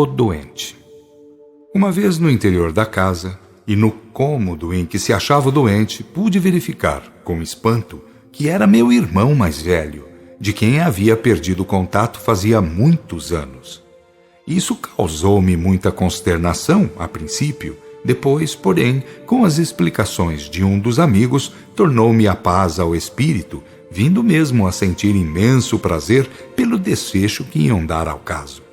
O doente. Uma vez no interior da casa, e no cômodo em que se achava o doente, pude verificar, com espanto, que era meu irmão mais velho, de quem havia perdido contato fazia muitos anos. Isso causou-me muita consternação, a princípio. Depois, porém, com as explicações de um dos amigos, tornou-me a paz ao espírito, vindo mesmo a sentir imenso prazer pelo desfecho que iam dar ao caso.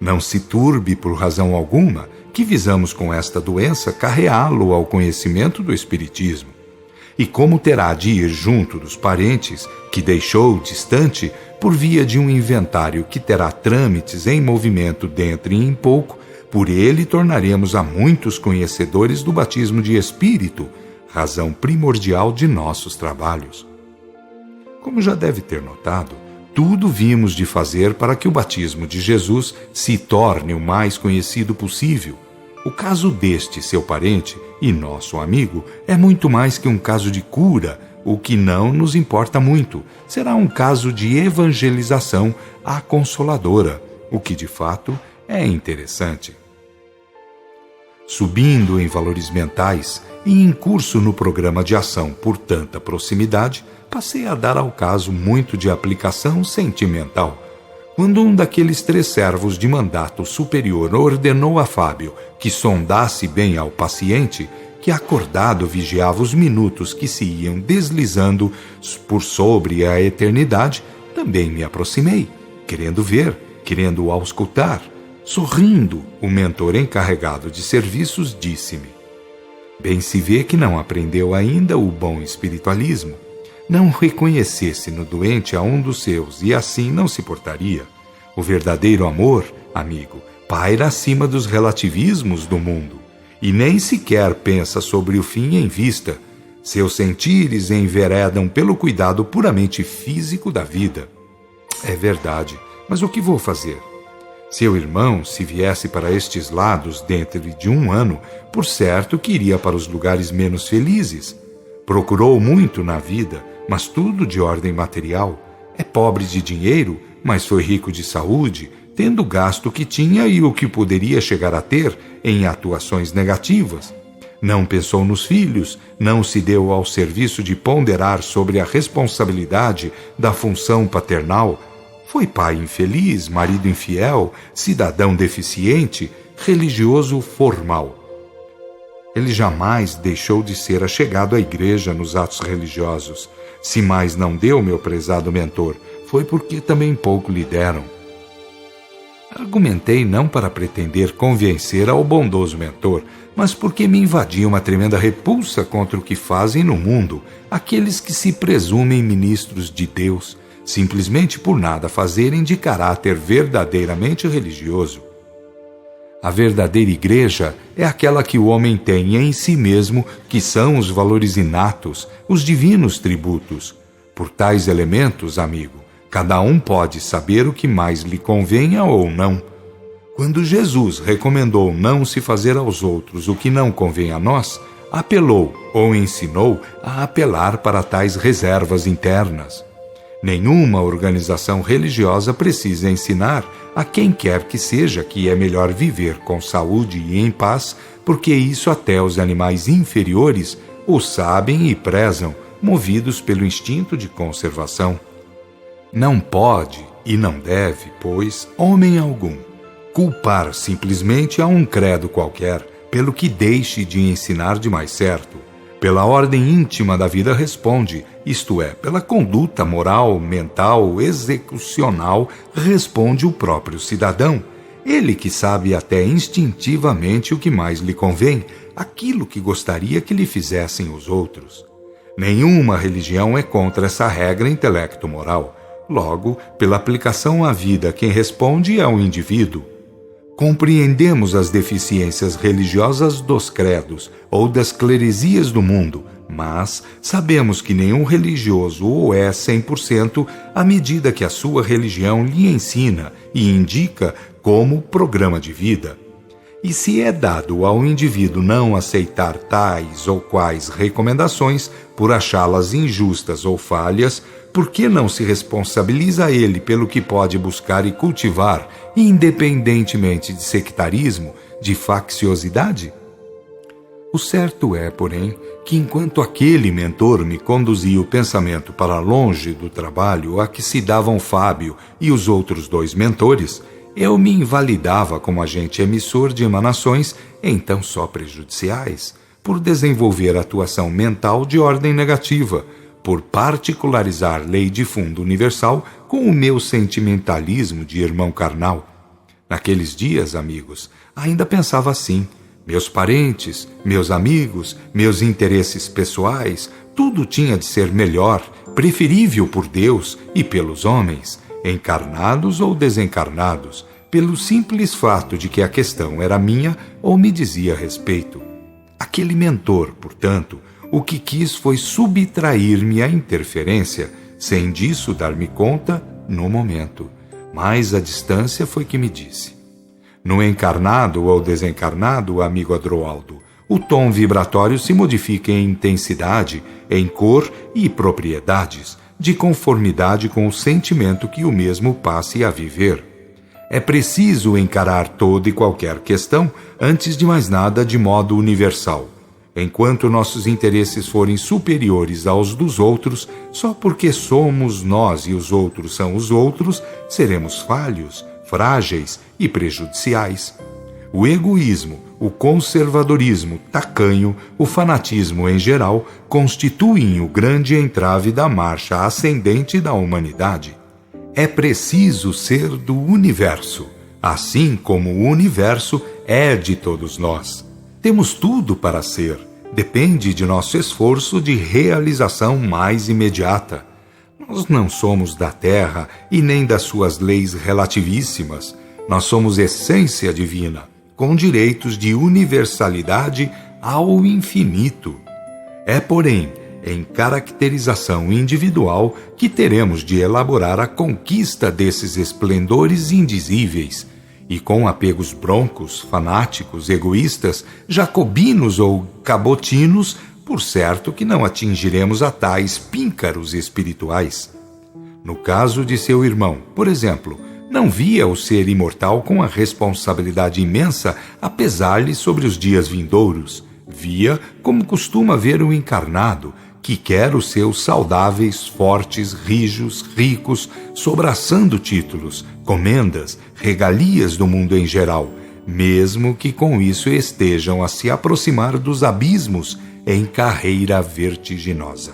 Não se turbe por razão alguma que visamos com esta doença carreá-lo ao conhecimento do Espiritismo. E como terá de ir junto dos parentes, que deixou distante, por via de um inventário que terá trâmites em movimento dentro em pouco, por ele tornaremos a muitos conhecedores do batismo de Espírito, razão primordial de nossos trabalhos. Como já deve ter notado, tudo vimos de fazer para que o batismo de Jesus se torne o mais conhecido possível. O caso deste seu parente e nosso amigo é muito mais que um caso de cura, o que não nos importa muito. Será um caso de evangelização à Consoladora, o que de fato é interessante. Subindo em valores mentais e em curso no programa de ação por tanta proximidade, passei a dar ao caso muito de aplicação sentimental, quando um daqueles 3 servos de mandato superior ordenou a Fábio que sondasse bem ao paciente, que acordado vigiava os minutos que se iam deslizando por sobre a eternidade, também me aproximei, querendo ver, querendo auscultar. Sorrindo, o mentor encarregado de serviços disse-me: bem se vê que não aprendeu ainda o bom espiritualismo. Não reconhecesse no doente a um dos seus e assim não se portaria. O verdadeiro amor, amigo, paira acima dos relativismos do mundo e nem sequer pensa sobre o fim em vista. Seus sentires enveredam pelo cuidado puramente físico da vida. É verdade, mas o que vou fazer? Seu irmão, se viesse para estes lados dentro de 1 ano, por certo que iria para os lugares menos felizes. Procurou muito na vida, mas tudo de ordem material. É pobre de dinheiro, mas foi rico de saúde, tendo gasto o que tinha e o que poderia chegar a ter em atuações negativas. Não pensou nos filhos, não se deu ao serviço de ponderar sobre a responsabilidade da função paternal. Foi pai infeliz, marido infiel, cidadão deficiente, religioso formal. Ele jamais deixou de ser achegado à igreja nos atos religiosos. Se mais não deu, meu prezado mentor, foi porque também pouco lhe deram. Argumentei não para pretender convencer ao bondoso mentor, mas porque me invadia uma tremenda repulsa contra o que fazem no mundo aqueles que se presumem ministros de Deus, simplesmente por nada fazerem de caráter verdadeiramente religioso. A verdadeira igreja é aquela que o homem tem em si mesmo, que são os valores inatos, os divinos tributos. Por tais elementos, amigo, cada um pode saber o que mais lhe convenha ou não. Quando Jesus recomendou não se fazer aos outros o que não convém a nós, apelou ou ensinou a apelar para tais reservas internas. Nenhuma organização religiosa precisa ensinar a quem quer que seja que é melhor viver com saúde e em paz, porque isso até os animais inferiores o sabem e prezam, movidos pelo instinto de conservação. Não pode e não deve, pois, homem algum, culpar simplesmente a um credo qualquer pelo que deixe de ensinar de mais certo. Pela ordem íntima da vida responde, isto é, pela conduta moral, mental, execucional, responde o próprio cidadão. Ele que sabe até instintivamente o que mais lhe convém, aquilo que gostaria que lhe fizessem os outros. Nenhuma religião é contra essa regra intelecto-moral. Logo, pela aplicação à vida, quem responde é o indivíduo. Compreendemos as deficiências religiosas dos credos ou das cleresias do mundo, mas sabemos que nenhum religioso o é 100% à medida que a sua religião lhe ensina e indica como programa de vida. E se é dado ao indivíduo não aceitar tais ou quais recomendações por achá-las injustas ou falhas, por que não se responsabiliza ele pelo que pode buscar e cultivar, independentemente de sectarismo, de facciosidade? O certo é, porém, que enquanto aquele mentor me conduzia o pensamento para longe do trabalho a que se davam Fábio e os outros 2 mentores, eu me invalidava como agente emissor de emanações, então só prejudiciais, por desenvolver atuação mental de ordem negativa, por particularizar lei de fundo universal com o meu sentimentalismo de irmão carnal. Naqueles dias, amigos, ainda pensava assim: meus parentes, meus amigos, meus interesses pessoais, tudo tinha de ser melhor, preferível por Deus e pelos homens, encarnados ou desencarnados, pelo simples fato de que a questão era minha ou me dizia respeito. Aquele mentor, portanto, o que quis foi subtrair-me à interferência, sem disso dar-me conta no momento. Mas a distância foi que me disse: no encarnado ou desencarnado, amigo Adroaldo, o tom vibratório se modifica em intensidade, em cor e propriedades, de conformidade com o sentimento que o mesmo passe a viver. É preciso encarar toda e qualquer questão, antes de mais nada, de modo universal. Enquanto nossos interesses forem superiores aos dos outros, só porque somos nós e os outros são os outros, seremos falhos, frágeis e prejudiciais. O egoísmo, o conservadorismo tacanho, o fanatismo em geral, constituem o grande entrave da marcha ascendente da humanidade. É preciso ser do universo, assim como o universo é de todos nós. Temos tudo para ser, depende de nosso esforço de realização mais imediata. Nós não somos da Terra e nem das suas leis relativíssimas. Nós somos essência divina, com direitos de universalidade ao infinito. É, porém, em caracterização individual que teremos de elaborar a conquista desses esplendores indizíveis, e com apegos broncos, fanáticos, egoístas, jacobinos ou cabotinos, por certo que não atingiremos a tais píncaros espirituais. No caso de seu irmão, por exemplo, não via o ser imortal com a responsabilidade imensa a pesar-lhe sobre os dias vindouros. Via como costuma ver o encarnado, que quer os seus saudáveis, fortes, rijos, ricos, sobraçando títulos, comendas, regalias do mundo em geral, mesmo que com isso estejam a se aproximar dos abismos em carreira vertiginosa.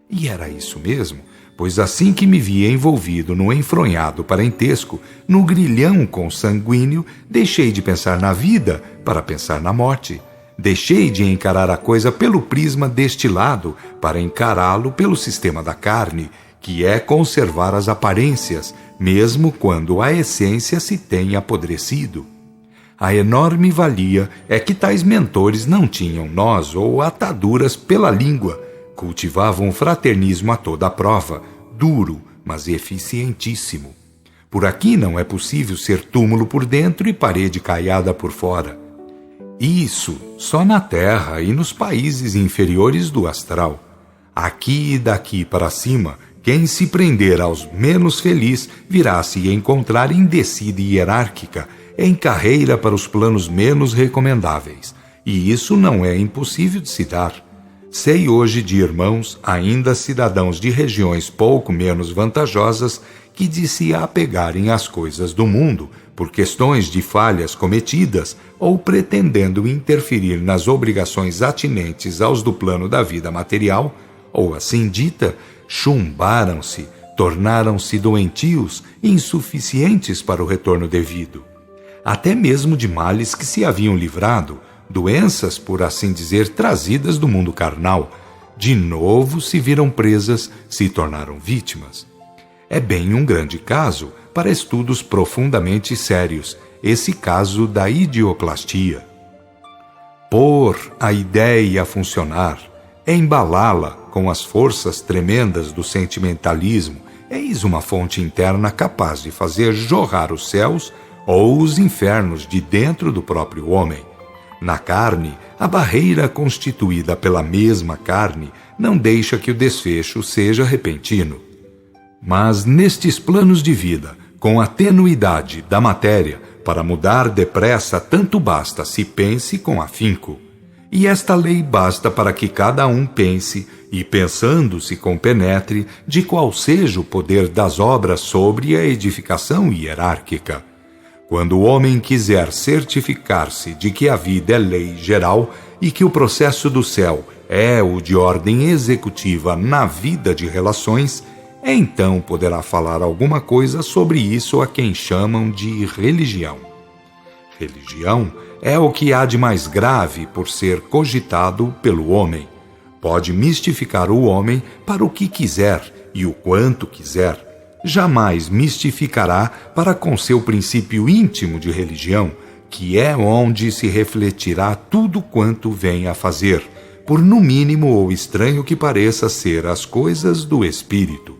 E era isso mesmo, pois assim que me via envolvido no enfronhado parentesco, no grilhão consanguíneo, deixei de pensar na vida para pensar na morte. Deixei de encarar a coisa pelo prisma deste lado para encará-lo pelo sistema da carne, que é conservar as aparências, mesmo quando a essência se tem apodrecido. A enorme valia é que tais mentores não tinham nós ou ataduras pela língua, cultivavam o fraternismo a toda a prova, duro, mas eficientíssimo. Por aqui não é possível ser túmulo por dentro e parede caiada por fora. Isso só na Terra e nos países inferiores do astral. Aqui e daqui para cima, quem se prender aos menos felizes virá se encontrar em descida hierárquica, em carreira para os planos menos recomendáveis. E isso não é impossível de se dar. Sei hoje de irmãos, ainda cidadãos de regiões pouco menos vantajosas, que de se apegarem às coisas do mundo, por questões de falhas cometidas ou pretendendo interferir nas obrigações atinentes aos do plano da vida material, ou assim dita, chumbaram-se, tornaram-se doentios, insuficientes para o retorno devido. Até mesmo de males que se haviam livrado, doenças, por assim dizer, trazidas do mundo carnal, de novo se viram presas, se tornaram vítimas. É bem um grande caso para estudos profundamente sérios, esse caso da idioplastia. Pôr a ideia a funcionar, embalá-la com as forças tremendas do sentimentalismo, eis uma fonte interna capaz de fazer jorrar os céus ou os infernos de dentro do próprio homem. Na carne, a barreira constituída pela mesma carne não deixa que o desfecho seja repentino. Mas nestes planos de vida, com a tenuidade da matéria, para mudar depressa tanto basta se pense com afinco. E esta lei basta para que cada um pense, e pensando se compenetre, de qual seja o poder das obras sobre a edificação hierárquica. Quando o homem quiser certificar-se de que a vida é lei geral e que o processo do céu é o de ordem executiva na vida de relações, então poderá falar alguma coisa sobre isso a quem chamam de religião. Religião é o que há de mais grave por ser cogitado pelo homem. Pode mistificar o homem para o que quiser e o quanto quiser. Jamais mistificará para com seu princípio íntimo de religião, que é onde se refletirá tudo quanto vem a fazer, por no mínimo ou estranho que pareça ser as coisas do espírito.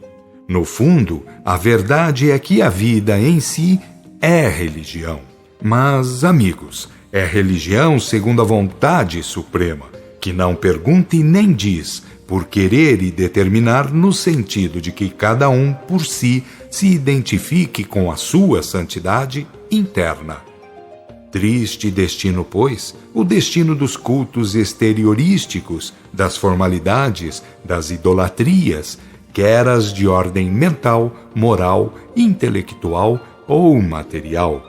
No fundo, a verdade é que a vida em si é religião. Mas, amigos, é religião segundo a vontade suprema, que não pergunta e nem diz, por querer e determinar no sentido de que cada um, por si, se identifique com a sua santidade interna. Triste destino, pois, o destino dos cultos exteriorísticos, das formalidades, das idolatrias, quer as de ordem mental, moral, intelectual ou material.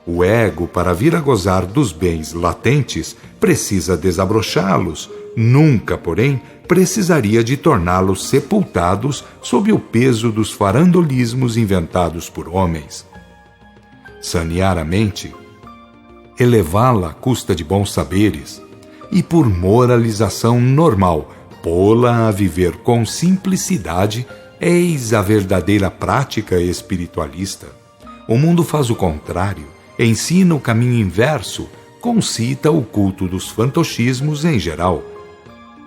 O ego, para vir a gozar dos bens latentes, precisa desabrochá-los, nunca, porém, precisaria de torná-los sepultados sob o peso dos farandolismos inventados por homens. Sanear a mente, elevá-la à custa de bons saberes, e por moralização normal, pô-la a viver com simplicidade, eis a verdadeira prática espiritualista. O mundo faz o contrário, ensina o caminho inverso, concita o culto dos fantochismos em geral.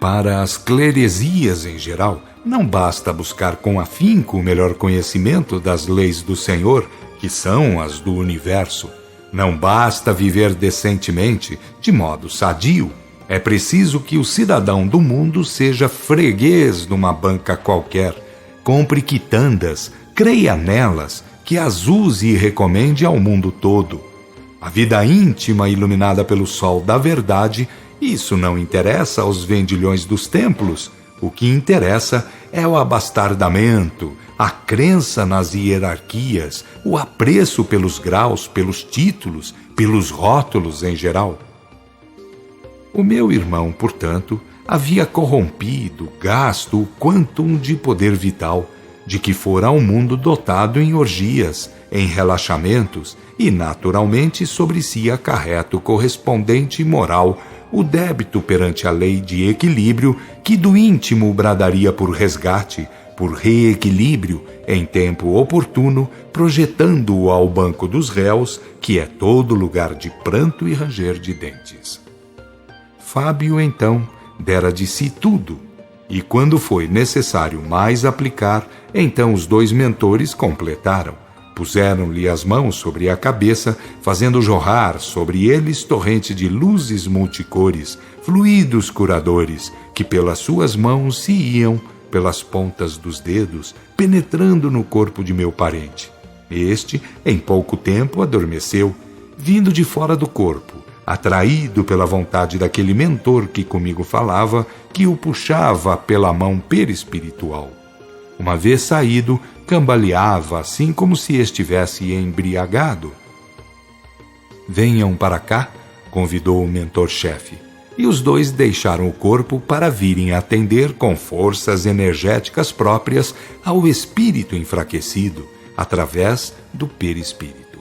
Para as cleresias em geral, não basta buscar com afinco o melhor conhecimento das leis do Senhor, que são as do universo. Não basta viver decentemente, de modo sadio. É preciso que o cidadão do mundo seja freguês numa banca qualquer, compre quitandas, creia nelas, que as use e recomende ao mundo todo. A vida íntima iluminada pelo sol da verdade, isso não interessa aos vendilhões dos templos. O que interessa é o abastardamento, a crença nas hierarquias, o apreço pelos graus, pelos títulos, pelos rótulos em geral. O meu irmão, portanto, havia corrompido, gasto o quantum de poder vital, de que fora ao mundo dotado em orgias, em relaxamentos, e naturalmente sobre si acarreta o correspondente moral, o débito perante a lei de equilíbrio que do íntimo bradaria por resgate, por reequilíbrio, em tempo oportuno, projetando-o ao banco dos réus, que é todo lugar de pranto e ranger de dentes. Fábio, então, dera de si tudo, e quando foi necessário mais aplicar, então os dois mentores completaram. Puseram-lhe as mãos sobre a cabeça, fazendo jorrar sobre eles torrente de luzes multicores, fluidos curadores, que pelas suas mãos se iam, pelas pontas dos dedos, penetrando no corpo de meu parente. Este, em pouco tempo, adormeceu, vindo de fora do corpo, atraído pela vontade daquele mentor que comigo falava, que o puxava pela mão perispiritual. Uma vez saído, cambaleava assim como se estivesse embriagado. «Venham para cá», convidou o mentor-chefe, e os dois deixaram o corpo para virem atender com forças energéticas próprias ao espírito enfraquecido, através do perispírito.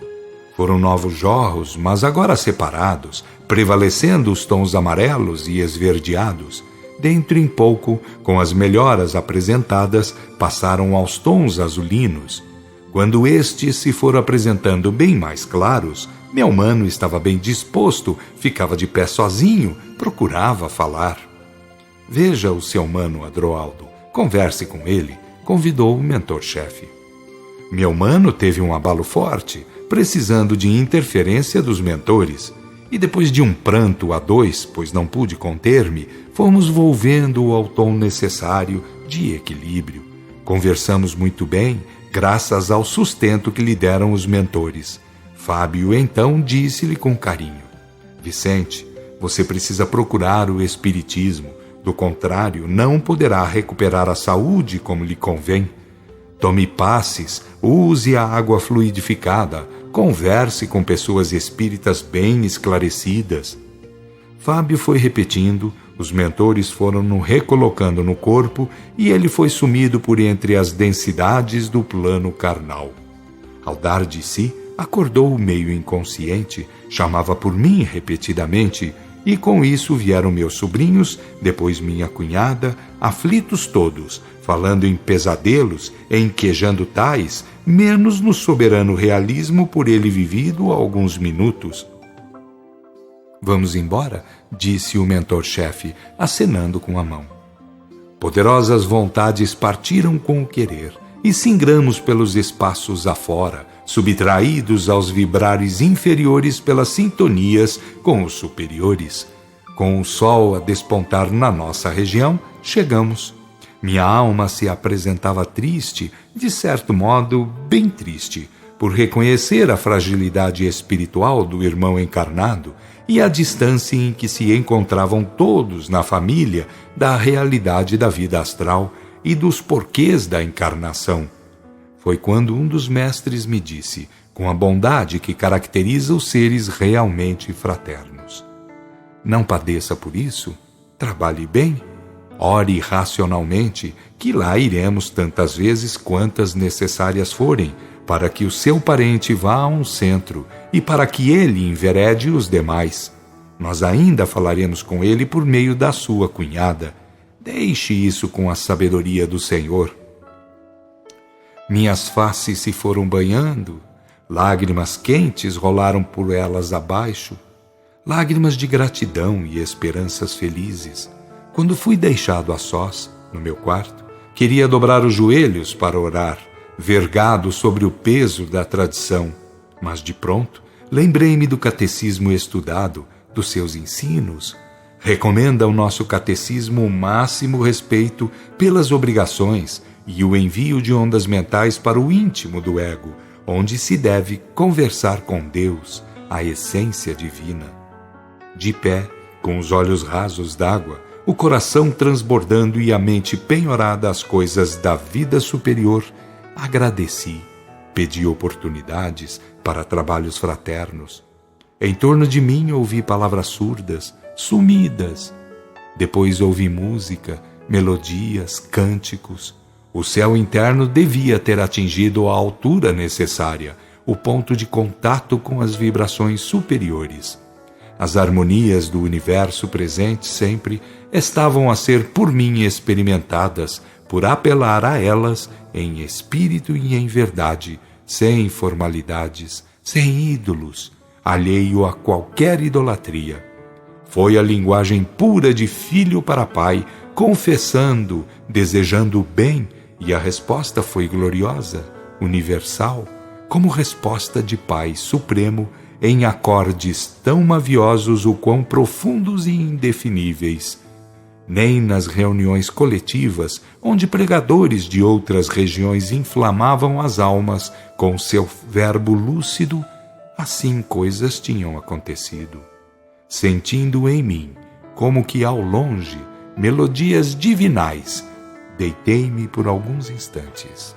Foram novos jorros, mas agora separados, prevalecendo os tons amarelos e esverdeados. Dentro em pouco, com as melhoras apresentadas, passaram aos tons azulinos. Quando estes se foram apresentando bem mais claros, meu mano estava bem disposto, ficava de pé sozinho, procurava falar. «Veja o seu mano, Adroaldo, converse com ele», convidou o mentor-chefe. Meu mano teve um abalo forte, precisando de interferência dos mentores. E depois de um pranto a dois, pois não pude conter-me, fomos volvendo-o ao tom necessário de equilíbrio. Conversamos muito bem, graças ao sustento que lhe deram os mentores. Fábio então disse-lhe com carinho: Vicente, você precisa procurar o espiritismo, do contrário, não poderá recuperar a saúde como lhe convém. Tome passes, use a água fluidificada, converse com pessoas espíritas bem esclarecidas. Fábio foi repetindo, os mentores foram no recolocando no corpo e ele foi sumido por entre as densidades do plano carnal. Ao dar de si, acordou meio inconsciente, chamava por mim repetidamente, e com isso vieram meus sobrinhos, depois minha cunhada, aflitos todos, falando em pesadelos, enquejando tais, menos no soberano realismo por ele vivido há alguns minutos. Vamos embora, disse o mentor-chefe, acenando com a mão. Poderosas vontades partiram com o querer, e singramos pelos espaços afora, subtraídos aos vibrares inferiores pelas sintonias com os superiores. Com o sol a despontar na nossa região, chegamos. Minha alma se apresentava triste, de certo modo bem triste, por reconhecer a fragilidade espiritual do irmão encarnado e a distância em que se encontravam todos na família da realidade da vida astral e dos porquês da encarnação. Foi quando um dos mestres me disse, com a bondade que caracteriza os seres realmente fraternos: não padeça por isso, trabalhe bem, ore racionalmente, que lá iremos tantas vezes quantas necessárias forem, para que o seu parente vá a um centro e para que ele enverede os demais. Nós ainda falaremos com ele por meio da sua cunhada. Deixe isso com a sabedoria do Senhor. Minhas faces se foram banhando, lágrimas quentes rolaram por elas abaixo, lágrimas de gratidão e esperanças felizes. Quando fui deixado a sós, no meu quarto, queria dobrar os joelhos para orar, vergado sobre o peso da tradição, mas de pronto lembrei-me do catecismo estudado, dos seus ensinos. Recomenda ao nosso catecismo o máximo respeito pelas obrigações e o envio de ondas mentais para o íntimo do ego, onde se deve conversar com Deus, a essência divina. De pé, com os olhos rasos d'água, o coração transbordando e a mente penhorada às coisas da vida superior, agradeci, pedi oportunidades para trabalhos fraternos. Em torno de mim ouvi palavras surdas, sumidas. Depois ouvi música, melodias, cânticos. O céu interno devia ter atingido a altura necessária, o ponto de contato com as vibrações superiores. As harmonias do universo presente sempre estavam a ser por mim experimentadas, por apelar a elas em espírito e em verdade, sem formalidades, sem ídolos, alheio a qualquer idolatria. Foi a linguagem pura de filho para pai, confessando, desejando o bem, e a resposta foi gloriosa, universal, como resposta de Pai Supremo em acordes tão maviosos o quão profundos e indefiníveis. Nem nas reuniões coletivas, onde pregadores de outras regiões inflamavam as almas com seu verbo lúcido, assim coisas tinham acontecido. Sentindo em mim, como que ao longe, melodias divinais, deitei-me por alguns instantes.